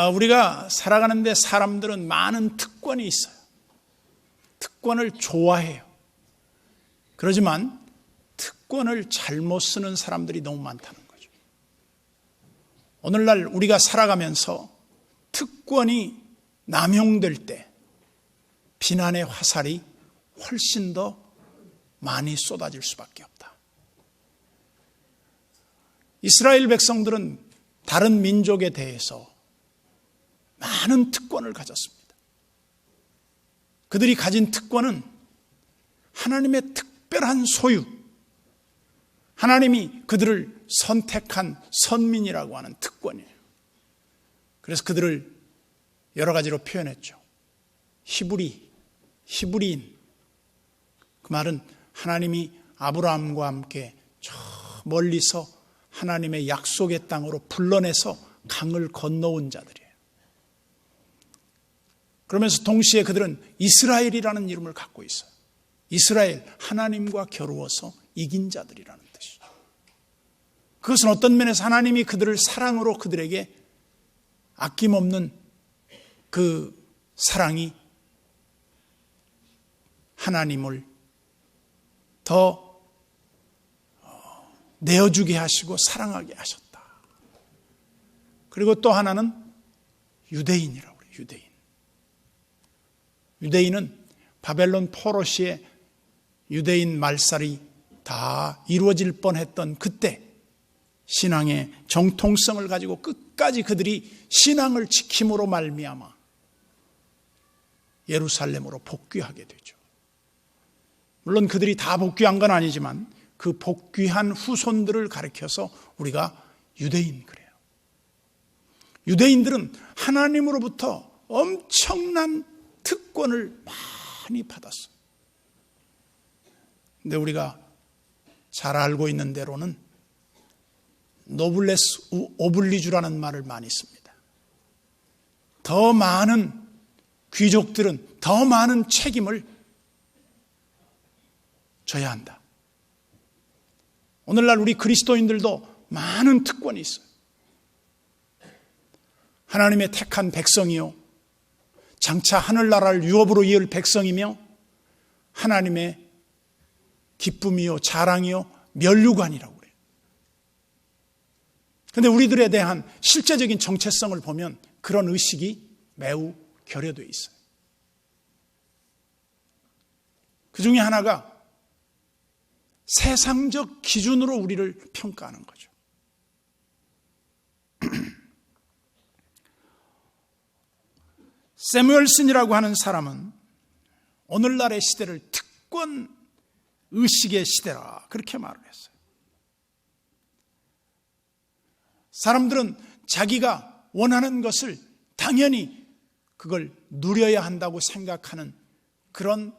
우리가 살아가는데 사람들은 많은 특권이 있어요. 특권을 좋아해요. 그러지만 특권을 잘못 쓰는 사람들이 너무 많다는 거죠. 오늘날 우리가 살아가면서 특권이 남용될 때 비난의 화살이 훨씬 더 많이 쏟아질 수밖에 없다. 이스라엘 백성들은 다른 민족에 대해서 많은 특권을 가졌습니다. 그들이 가진 특권은 하나님의 특별한 소유, 하나님이 그들을 선택한 선민이라고 하는 특권이에요. 그래서 그들을 여러 가지로 표현했죠. 히브리인. 그 말은 하나님이 아브라함과 함께 저 멀리서 하나님의 약속의 땅으로 불러내서 강을 건너온 자들이에요. 그러면서 동시에 그들은 이스라엘이라는 이름을 갖고 있어요. 이스라엘, 하나님과 겨루어서 이긴 자들이라는 뜻이죠. 그것은 어떤 면에서 하나님이 그들을 사랑으로 그들에게 아낌없는 그 사랑이 하나님을 더 내어주게 하시고 사랑하게 하셨다. 그리고 또 하나는 유대인이라고 해요. 유대인은 바벨론 포로시에 유대인 말살이 다 이루어질 뻔했던 그때 신앙의 정통성을 가지고 끝까지 그들이 신앙을 지킴으로 말미암아 예루살렘으로 복귀하게 되죠. 물론 그들이 다 복귀한 건 아니지만 그 복귀한 후손들을 가리켜서 우리가 유대인 그래요. 유대인들은 하나님으로부터 엄청난 특권을 많이 받았어요. 근데 우리가 잘 알고 있는 대로는 노블레스 오블리주라는 말을 많이 씁니다. 더 많은 귀족들은 더 많은 책임을 져야 한다. 오늘날 우리 그리스도인들도 많은 특권이 있어요. 하나님의 택한 백성이요, 장차 하늘나라를 유업으로 이을 백성이며 하나님의 기쁨이요, 자랑이요, 면류관이라고 그래요. 그런데 우리들에 대한 실제적인 정체성을 보면 그런 의식이 매우 결여되어 있어요. 그 중에 하나가 세상적 기준으로 우리를 평가하는 거죠. 세뮤얼슨이라고 하는 사람은 오늘날의 시대를 특권 의식의 시대라 그렇게 말을 했어요. 사람들은 자기가 원하는 것을 당연히 그걸 누려야 한다고 생각하는 그런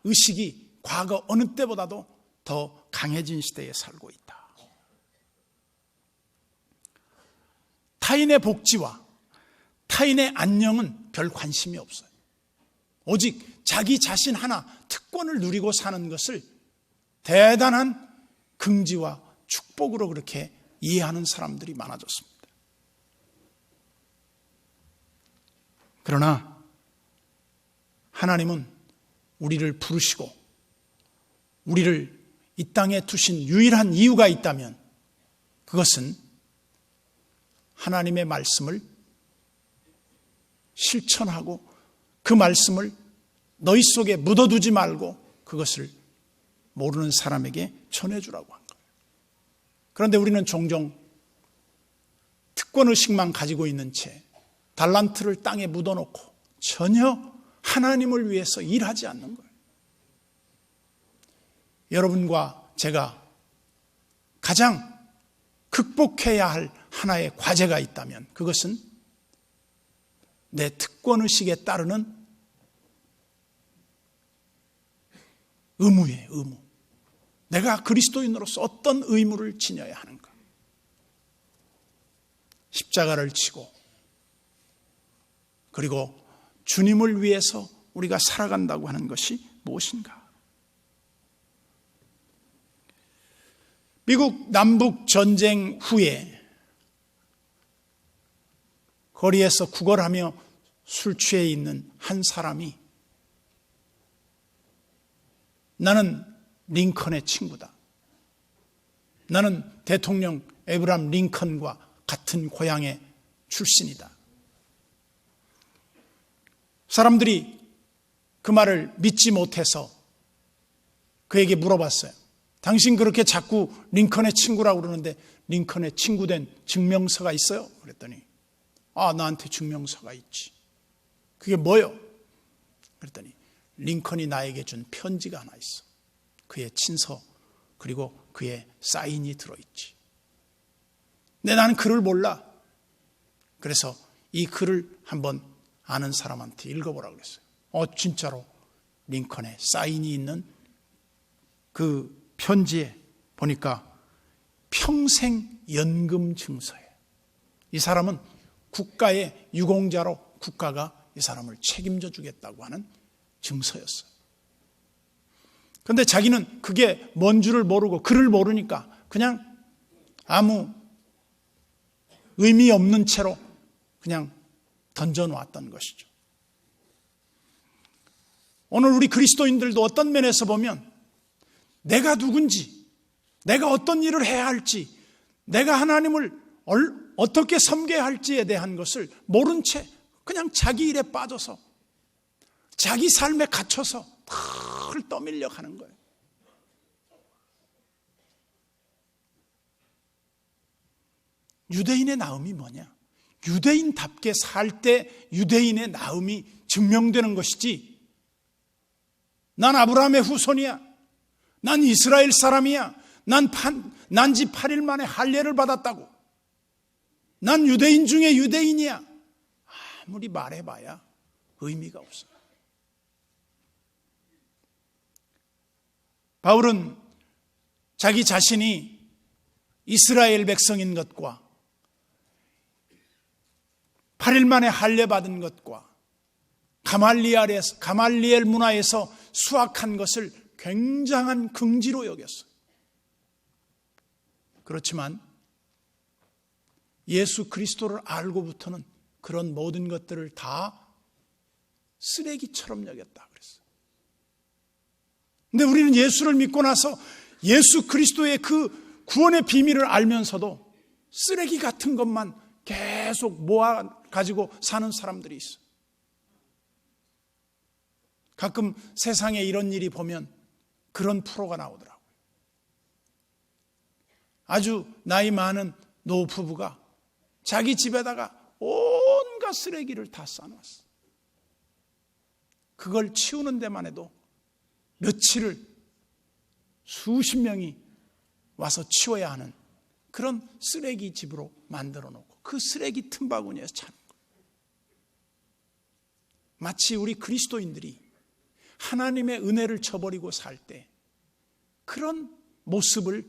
의식이 과거 어느 때보다도 더 강해진 시대에 살고 있다. 타인의 복지와 타인의 안녕은 별 관심이 없어요. 오직 자기 자신 하나 특권을 누리고 사는 것을 대단한 긍지와 축복으로 그렇게 이해하는 사람들이 많아졌습니다. 그러나 하나님은 우리를 부르시고 우리를 이 땅에 두신 유일한 이유가 있다면 그것은 하나님의 말씀을 실천하고 그 말씀을 너희 속에 묻어두지 말고 그것을 모르는 사람에게 전해주라고 한 거예요. 그런데 우리는 종종 특권의식만 가지고 있는 채 달란트를 땅에 묻어놓고 전혀 하나님을 위해서 일하지 않는 거예요. 여러분과 제가 가장 극복해야 할 하나의 과제가 있다면 그것은 내 특권의식에 따르는 의무예요. 의무. 내가 그리스도인으로서 어떤 의무를 지녀야 하는가. 십자가를 지고 그리고 주님을 위해서 우리가 살아간다고 하는 것이 무엇인가. 미국 남북 전쟁 후에 거리에서 구걸하며 술 취해 있는 한 사람이 나는 링컨의 친구다. 나는 대통령 에브라함 링컨과 같은 고향의 출신이다. 사람들이 그 말을 믿지 못해서 그에게 물어봤어요. 당신 그렇게 자꾸 링컨의 친구라고 그러는데 링컨의 친구된 증명서가 있어요? 그랬더니 나한테 증명서가 있지. 그게 뭐요? 그랬더니 링컨이 나에게 준 편지가 하나 있어. 그의 친서 그리고 그의 사인이 들어있지. 근데 나는 글을 몰라. 그래서 이 글을 한번 아는 사람한테 읽어보라고 그랬어요. 진짜로 링컨의 사인이 있는 그 편지에 보니까 평생 연금 증서예요. 이 사람은 국가의 유공자로 국가가 이 사람을 책임져 주겠다고 하는 증서였어요. 그런데 자기는 그게 뭔 줄을 모르고 글을 모르니까 그냥 아무 의미 없는 채로 그냥 던져놓았던 것이죠. 오늘 우리 그리스도인들도 어떤 면에서 보면 내가 누군지, 내가 어떤 일을 해야 할지, 내가 하나님을 어떻게 섬겨야 할지에 대한 것을 모른 채 그냥 자기 일에 빠져서 자기 삶에 갇혀서 늘 떠밀려 가는 거예요. 유대인의 나음이 뭐냐? 유대인답게 살 때 유대인의 나음이 증명되는 것이지, 난 아브라함의 후손이야, 난 이스라엘 사람이야, 난 지 8일 만에 할례를 받았다고, 난 유대인 중에 유대인이야, 아무리 말해봐야 의미가 없어요. 바울은 자기 자신이 이스라엘 백성인 것과 8일 만에 할례 받은 것과 가말리엘 문화에서 수학한 것을 굉장한 긍지로 여겼어요. 그렇지만 예수 그리스도를 알고부터는 그런 모든 것들을 다 쓰레기처럼 여겼다 그랬어요. 근데 우리는 예수를 믿고 나서 예수 그리스도의 그 구원의 비밀을 알면서도 쓰레기 같은 것만 계속 모아 가지고 사는 사람들이 있어요. 가끔 세상에 이런 일이 보면 그런 프로가 나오더라고요. 아주 나이 많은 노부부가 자기 집에다가 온갖 쓰레기를 다 쌓아놨어. 그걸 치우는 데만 해도 며칠을 수십 명이 와서 치워야 하는 그런 쓰레기 집으로 만들어 놓고 그 쓰레기 틈바구니에서 차는 거예요. 마치 우리 그리스도인들이 하나님의 은혜를 저버리고 살 때 그런 모습을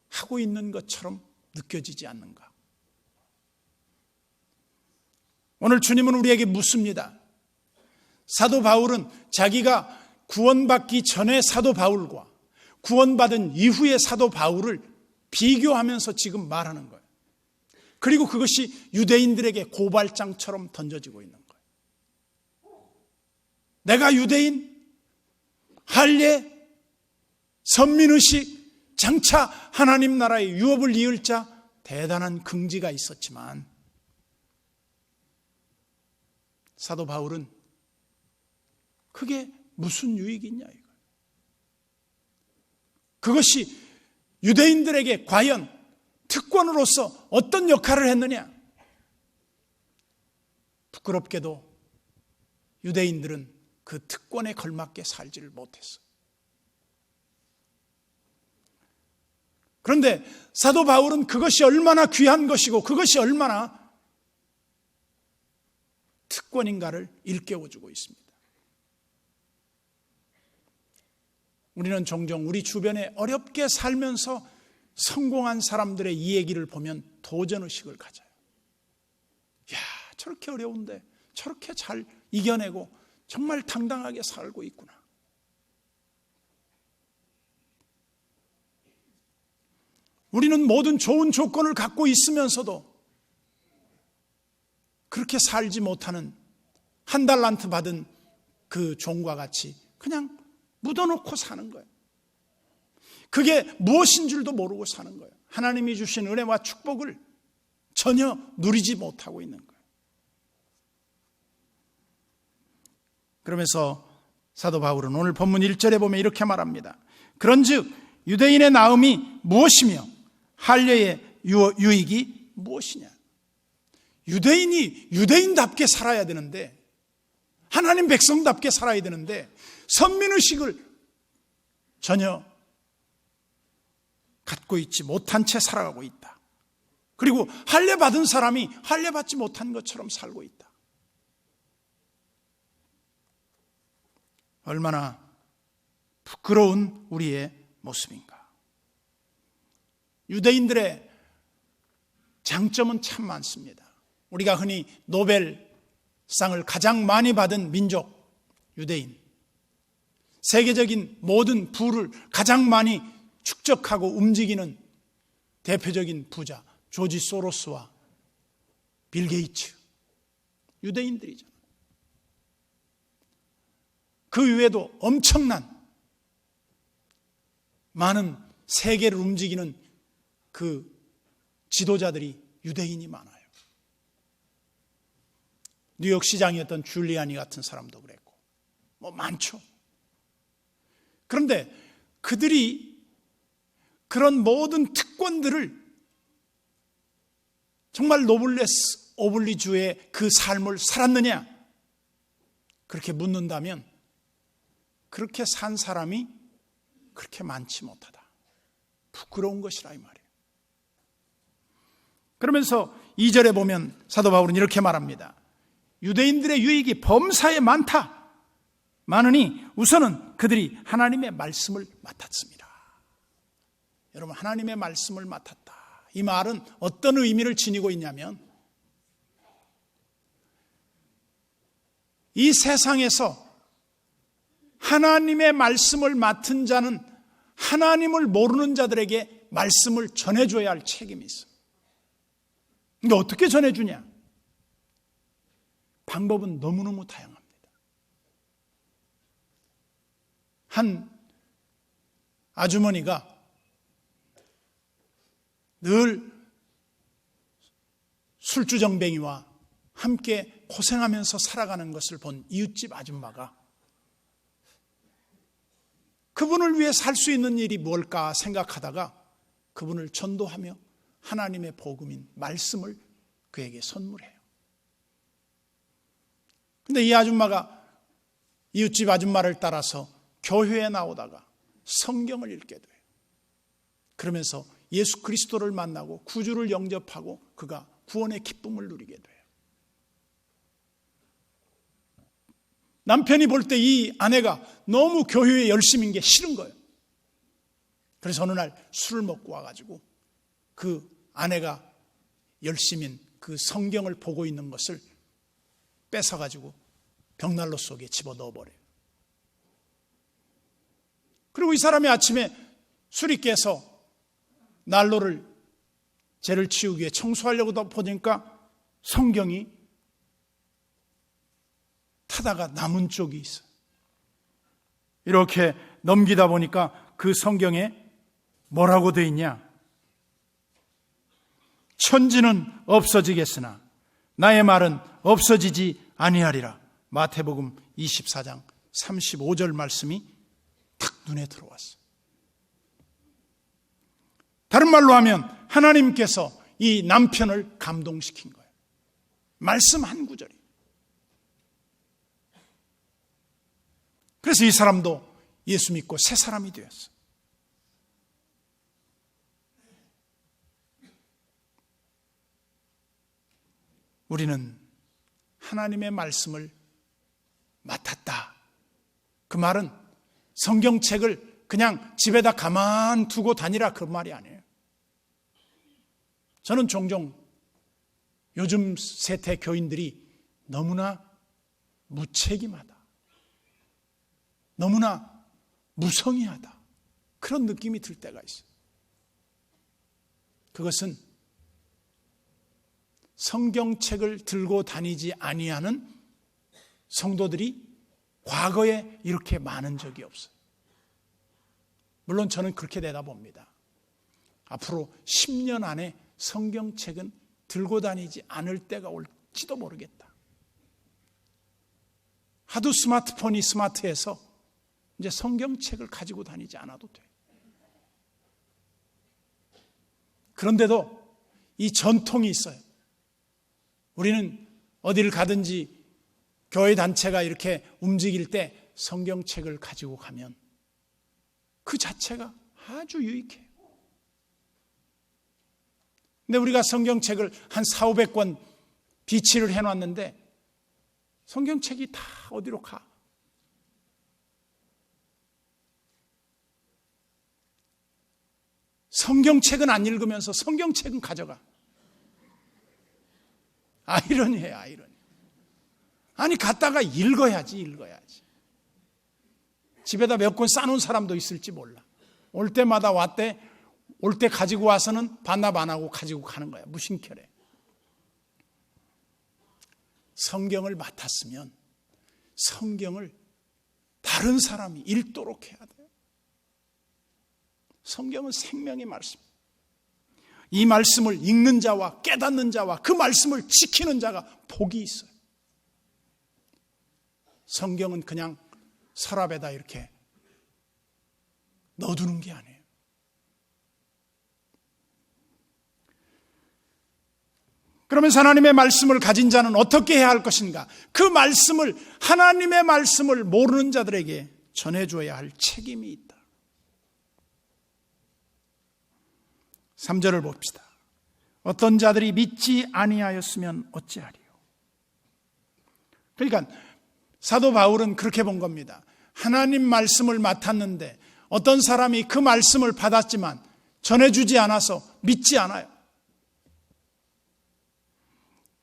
하고 있는 것처럼 느껴지지 않는가? 오늘 주님은 우리에게 묻습니다. 사도 바울은 자기가 구원받기 전에 사도 바울과 구원받은 이후의 사도 바울을 비교하면서 지금 말하는 거예요. 그리고 그것이 유대인들에게 고발장처럼 던져지고 있는 거예요. 내가 유대인, 할례, 선민의식, 장차 하나님 나라의 유업을 이을 자, 대단한 긍지가 있었지만 사도 바울은 그게 무슨 유익이 있냐 이거예요. 그것이 유대인들에게 과연 특권으로서 어떤 역할을 했느냐? 부끄럽게도 유대인들은 그 특권에 걸맞게 살지를 못했어요. 그런데 사도 바울은 그것이 얼마나 귀한 것이고 그것이 얼마나 특권인가를 일깨워주고 있습니다. 우리는 종종 우리 주변에 어렵게 살면서 성공한 사람들의 이 얘기를 보면 도전의식을 가져요. 야, 저렇게 어려운데 저렇게 잘 이겨내고 정말 당당하게 살고 있구나. 우리는 모든 좋은 조건을 갖고 있으면서도 그렇게 살지 못하는 한 달란트 받은 그 종과 같이 그냥 묻어놓고 사는 거예요. 그게 무엇인 줄도 모르고 사는 거예요. 하나님이 주신 은혜와 축복을 전혀 누리지 못하고 있는 거예요. 그러면서 사도 바울은 오늘 본문 1절에 보면 이렇게 말합니다. 그런즉 유대인의 나음이 무엇이며 할례의 유익이 무엇이냐. 유대인이 유대인답게 살아야 되는데, 하나님 백성답게 살아야 되는데 선민의식을 전혀 갖고 있지 못한 채 살아가고 있다. 그리고 할례 받은 사람이 할례 받지 못한 것처럼 살고 있다. 얼마나 부끄러운 우리의 모습인가. 유대인들의 장점은 참 많습니다. 우리가 흔히 노벨상을 가장 많이 받은 민족, 유대인. 세계적인 모든 부를 가장 많이 축적하고 움직이는 대표적인 부자, 조지 소로스와 빌 게이츠. 유대인들이죠. 그 외에도 엄청난 많은 세계를 움직이는 그 지도자들이 유대인이 많아요. 뉴욕 시장이었던 줄리아니 같은 사람도 그랬고, 많죠. 그런데 그들이 그런 모든 특권들을 정말 노블레스 오블리주의 그 삶을 살았느냐? 그렇게 묻는다면 그렇게 산 사람이 그렇게 많지 못하다. 부끄러운 것이라 이 말이에요. 그러면서 2절에 보면 사도 바울은 이렇게 말합니다. 유대인들의 유익이 범사에 많으니 우선은 그들이 하나님의 말씀을 맡았습니다. 여러분, 하나님의 말씀을 맡았다. 이 말은 어떤 의미를 지니고 있냐면, 이 세상에서 하나님의 말씀을 맡은 자는 하나님을 모르는 자들에게 말씀을 전해줘야 할 책임이 있어요. 근데 어떻게 전해주냐? 방법은 너무너무 다양합니다. 한 아주머니가 늘 술주정뱅이와 함께 고생하면서 살아가는 것을 본 이웃집 아줌마가 그분을 위해 살 수 있는 일이 뭘까 생각하다가 그분을 전도하며 하나님의 복음인 말씀을 그에게 선물해요. 근데 이 아줌마가 이웃집 아줌마를 따라서 교회에 나오다가 성경을 읽게 돼요. 그러면서 예수 그리스도를 만나고 구주를 영접하고 그가 구원의 기쁨을 누리게 돼요. 남편이 볼 때 이 아내가 너무 교회에 열심인 게 싫은 거예요. 그래서 어느 날 술을 먹고 와가지고 그 아내가 열심인 그 성경을 보고 있는 것을 뺏어가지고 벽난로 속에 집어넣어버려요. 그리고 이 사람이 아침에 술이 깨서 난로를 죄를 치우기 위해 청소하려고 보니까 성경이 타다가 남은 쪽이 있어요. 이렇게 넘기다 보니까 그 성경에 뭐라고 되어 있냐? 천지는 없어지겠으나 나의 말은 없어지지 아니하리라. 마태복음 24장 35절 말씀이 탁 눈에 들어왔어요. 다른 말로 하면 하나님께서 이 남편을 감동시킨 거예요. 말씀 한 구절이. 그래서 이 사람도 예수 믿고 새 사람이 되었어요. 우리는 하나님의 말씀을 맡았다. 그 말은 성경책을 그냥 집에다 가만 두고 다니라 그 말이 아니에요. 저는 종종 요즘 세대 교인들이 너무나 무책임하다, 너무나 무성의하다, 그런 느낌이 들 때가 있어요. 그것은 성경책을 들고 다니지 아니하는 성도들이 과거에 이렇게 많은 적이 없어요. 물론 저는 그렇게 내다봅니다. 앞으로 10년 안에 성경책은 들고 다니지 않을 때가 올지도 모르겠다. 하도 스마트폰이 스마트해서 이제 성경책을 가지고 다니지 않아도 돼. 그런데도 이 전통이 있어요. 우리는 어디를 가든지 교회 단체가 이렇게 움직일 때 성경책을 가지고 가면 그 자체가 아주 유익해요. 근데 우리가 성경책을 한 400~500권 비치를 해놨는데 성경책이 다 어디로 가? 성경책은 안 읽으면서 성경책은 가져가. 아이러니해요, 아이러니. 아니, 갔다가 읽어야지. 집에다 몇 권 싸놓은 사람도 있을지 몰라. 올 때마다 올 때 가지고 와서는 반납 안 하고 가지고 가는 거야. 무심결에. 성경을 맡았으면 성경을 다른 사람이 읽도록 해야 돼요. 성경은 생명의 말씀. 이 말씀을 읽는 자와 깨닫는 자와 그 말씀을 지키는 자가 복이 있어요. 성경은 그냥 서랍에다 이렇게 넣어두는 게 아니에요. 그러면서 하나님의 말씀을 가진 자는 어떻게 해야 할 것인가? 그 말씀을, 하나님의 말씀을 모르는 자들에게 전해줘야 할 책임이 있다. 3절을 봅시다. 어떤 자들이 믿지 아니하였으면 어찌하리요? 그러니까 사도 바울은 그렇게 본 겁니다. 하나님 말씀을 맡았는데 어떤 사람이 그 말씀을 받았지만 전해주지 않아서 믿지 않아요.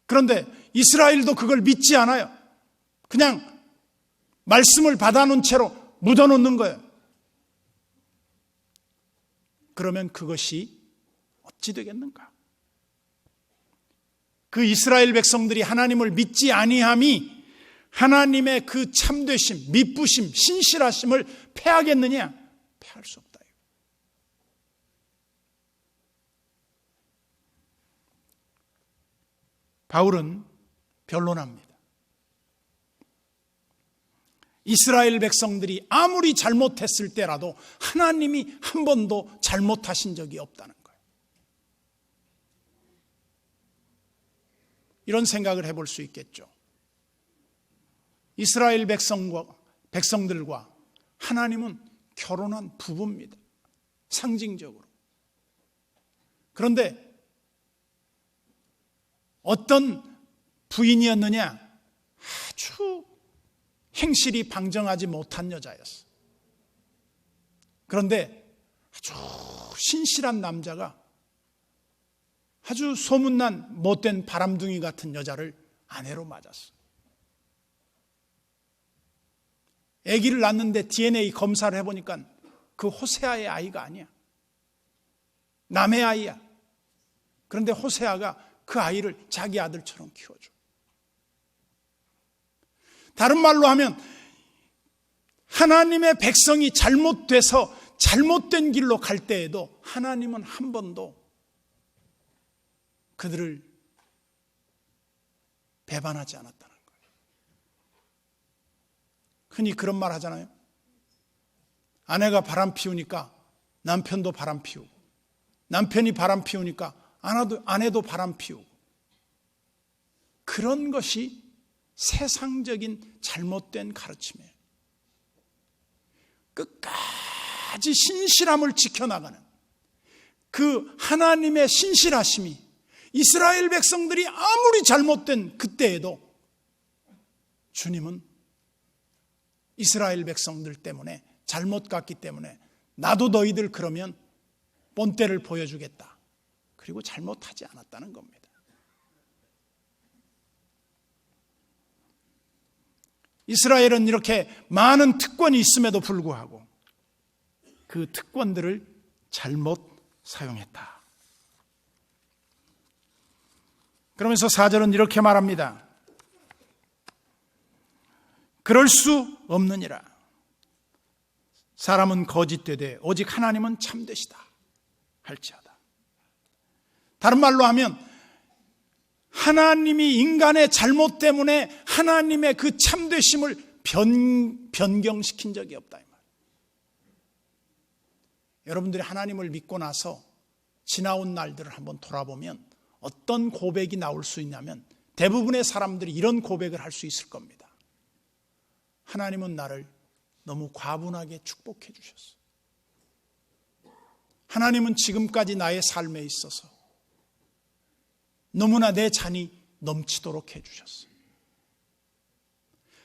그런데 이스라엘도 그걸 믿지 않아요. 그냥 말씀을 받아놓은 채로 묻어놓는 거예요. 그러면 그것이 어찌 되겠는가? 그 이스라엘 백성들이 하나님을 믿지 아니함이 하나님의 그 참되심, 미쁘심, 신실하심을 패하겠느냐? 패할 수 없다. 바울은 변론합니다. 이스라엘 백성들이 아무리 잘못했을 때라도 하나님이 한 번도 잘못하신 적이 없다는 거예요. 이런 생각을 해볼 수 있겠죠. 이스라엘 백성들과 하나님은 결혼한 부부입니다. 상징적으로. 그런데 어떤 부인이었느냐? 아주 행실이 방정하지 못한 여자였어. 그런데 아주 신실한 남자가 아주 소문난 못된 바람둥이 같은 여자를 아내로 맞았어. 아기를 낳는데 DNA 검사를 해보니까 그 호세아의 아이가 아니야. 남의 아이야. 그런데 호세아가 그 아이를 자기 아들처럼 키워줘. 다른 말로 하면 하나님의 백성이 잘못돼서 잘못된 길로 갈 때에도 하나님은 한 번도 그들을 배반하지 않았다는 거예요. 흔히 그런 말 하잖아요. 아내가 바람 피우니까 남편도 바람 피우고, 남편이 바람 피우니까 아내도 바람 피우고. 그런 것이 세상적인 잘못된 가르침이에요. 끝까지 신실함을 지켜나가는 그 하나님의 신실하심이 이스라엘 백성들이 아무리 잘못된 그때에도 주님은 이스라엘 백성들 때문에 잘못 갔기 때문에 나도 너희들 그러면 본때를 보여주겠다. 그리고 잘못하지 않았다는 겁니다. 이스라엘은 이렇게 많은 특권이 있음에도 불구하고 그 특권들을 잘못 사용했다. 그러면서 4절은 이렇게 말합니다. 그럴 수 없느니라. 사람은 거짓되되 오직 하나님은 참되시다 할지어다. 다른 말로 하면 하나님이 인간의 잘못 때문에 하나님의 그 참되심을 변경시킨 적이 없다 이 말. 여러분들이 하나님을 믿고 나서 지나온 날들을 한번 돌아보면 어떤 고백이 나올 수 있냐면 대부분의 사람들이 이런 고백을 할 수 있을 겁니다. 하나님은 나를 너무 과분하게 축복해 주셨어. 하나님은 지금까지 나의 삶에 있어서 너무나 내 잔이 넘치도록 해 주셨어.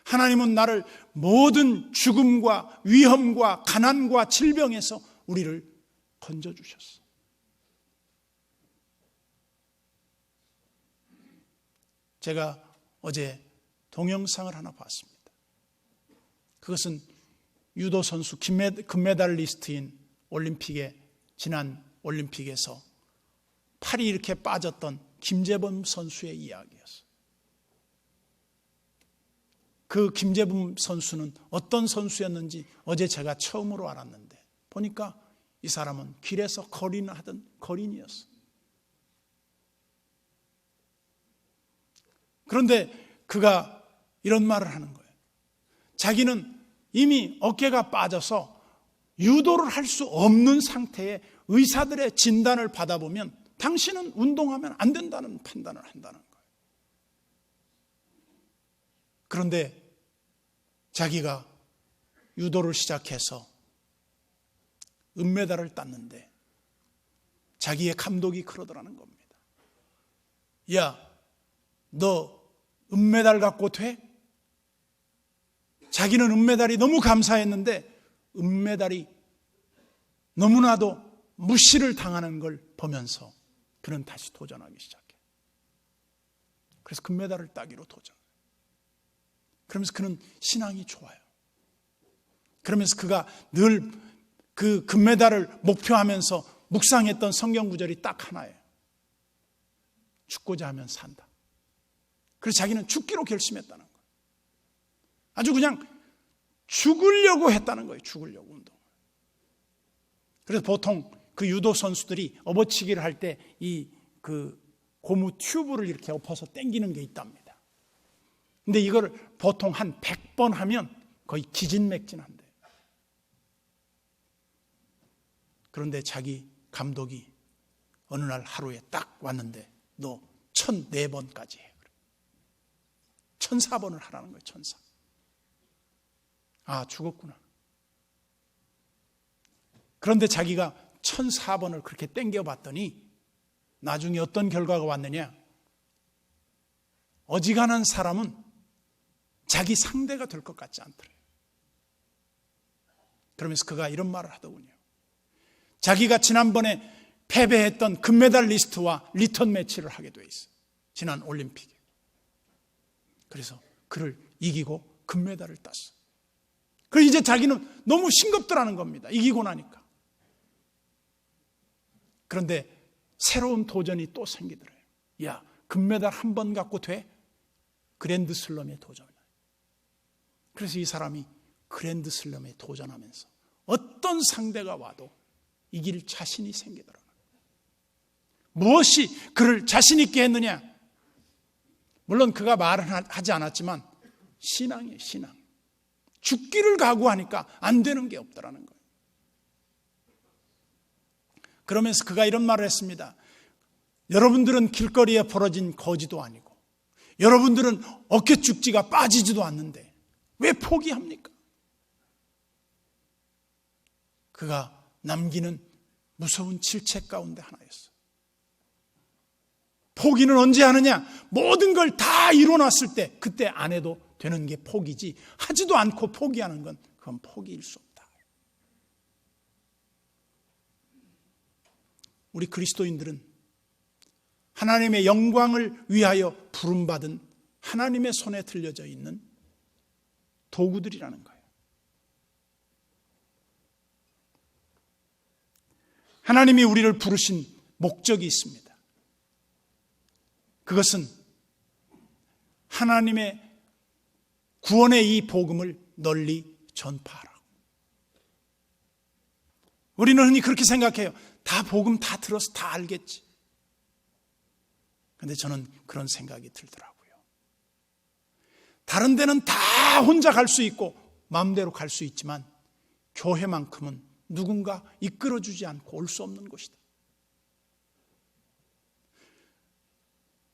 하나님은 나를 모든 죽음과 위험과 가난과 질병에서 우리를 건져 주셨어. 제가 어제 동영상을 하나 봤습니다. 그것은 유도 선수 금메달리스트인 올림픽에 지난 올림픽에서 팔이 이렇게 빠졌던 김재범 선수의 이야기였어요. 그 김재범 선수는 어떤 선수였는지 어제 제가 처음으로 알았는데 보니까 이 사람은 길에서 거린하던 거린이었어요. 그런데 그가 이런 말을 하는 거예요. 자기는 이미 어깨가 빠져서 유도를 할 수 없는 상태에 의사들의 진단을 받아보면 당신은 운동하면 안 된다는 판단을 한다는 거예요. 그런데 자기가 유도를 시작해서 은메달을 땄는데 자기의 감독이 그러더라는 겁니다. 야, 너 은메달 갖고 돼? 자기는 은메달이 너무 감사했는데 은메달이 너무나도 무시를 당하는 걸 보면서 그는 다시 도전하기 시작해. 그래서 금메달을 따기로 도전. 그러면서 그는 신앙이 좋아요. 그러면서 그가 늘 그 금메달을 목표하면서 묵상했던 성경 구절이 딱 하나예요. 죽고자 하면 산다. 그래서 자기는 죽기로 결심했다는 거예요. 아주 그냥 죽으려고 했다는 거예요. 죽으려고 운동. 그래서 보통 그 유도 선수들이 업어치기를 할 때 이 그 고무 튜브를 이렇게 엎어서 당기는 게 있답니다. 근데 이걸 보통 한 100번 하면 거의 기진맥진한대. 그런데 자기 감독이 어느 날 하루에 딱 왔는데 너 1004번까지 해. 1004번을 하라는 거예요. 1004. 아, 죽었구나. 그런데 자기가 1004번을 그렇게 땡겨봤더니 나중에 어떤 결과가 왔느냐. 어지간한 사람은 자기 상대가 될 것 같지 않더래요. 그러면서 그가 이런 말을 하더군요. 자기가 지난번에 패배했던 금메달리스트와 리턴 매치를 하게 돼 있어요. 지난 올림픽에. 그래서 그를 이기고 금메달을 땄어요. 그래서 이제 자기는 너무 싱겁더라는 겁니다. 이기고 나니까. 그런데 새로운 도전이 또 생기더래요. 야, 금메달 한 번 갖고 돼? 그랜드 슬럼에 도전해. 그래서 이 사람이 그랜드 슬럼에 도전하면서 어떤 상대가 와도 이길 자신이 생기더라고요. 무엇이 그를 자신 있게 했느냐? 물론 그가 말은 하지 않았지만 신앙이에요. 신앙. 죽기를 각오하니까 안 되는 게 없더라는 거예요. 그러면서 그가 이런 말을 했습니다. 여러분들은 길거리에 벌어진 거지도 아니고 여러분들은 어깨축지가 빠지지도 않는데 왜 포기합니까? 그가 남기는 무서운 질책 가운데 하나였어요. 포기는 언제 하느냐? 모든 걸 다 이뤄놨을 때 그때 안 해도 되는 게 포기지, 하지도 않고 포기하는 건 그건 포기일 수 없다. 우리 그리스도인들은 하나님의 영광을 위하여 부름받은 하나님의 손에 들려져 있는 도구들이라는 거예요. 하나님이 우리를 부르신 목적이 있습니다. 그것은 하나님의 구원의 이 복음을 널리 전파하라고. 우리는 흔히 그렇게 생각해요. 다 복음 다 들어서 다 알겠지. 그런데 저는 그런 생각이 들더라고요. 다른 데는 다 혼자 갈 수 있고 마음대로 갈 수 있지만 교회만큼은 누군가 이끌어주지 않고 올 수 없는 곳이다.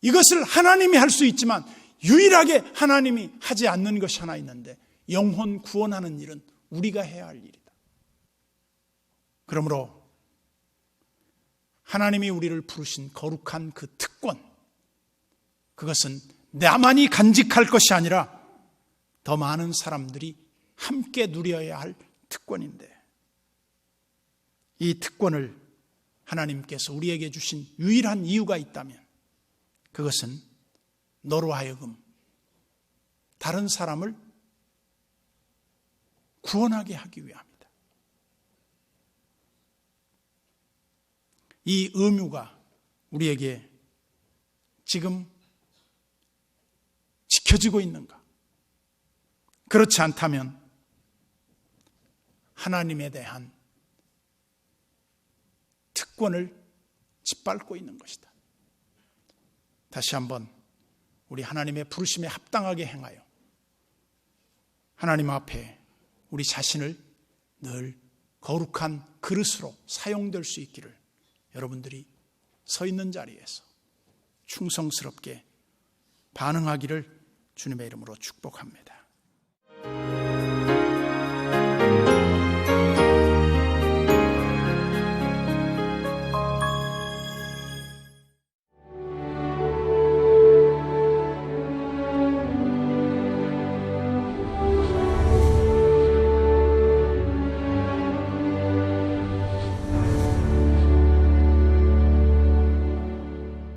이것을 하나님이 할 수 있지만 유일하게 하나님이 하지 않는 것이 하나 있는데, 영혼 구원하는 일은 우리가 해야 할 일이다. 그러므로 하나님이 우리를 부르신 거룩한 그 특권, 그것은 나만이 간직할 것이 아니라 더 많은 사람들이 함께 누려야 할 특권인데, 이 특권을 하나님께서 우리에게 주신 유일한 이유가 있다면 그것은 너로 하여금 다른 사람을 구원하게 하기 위함이다. 이 의무가 우리에게 지금 지켜지고 있는가? 그렇지 않다면 하나님에 대한 특권을 짓밟고 있는 것이다. 다시 한번 우리 하나님의 부르심에 합당하게 행하여 하나님 앞에 우리 자신을 늘 거룩한 그릇으로 사용될 수 있기를 여러분들이 서 있는 자리에서 충성스럽게 반응하기를 주님의 이름으로 축복합니다.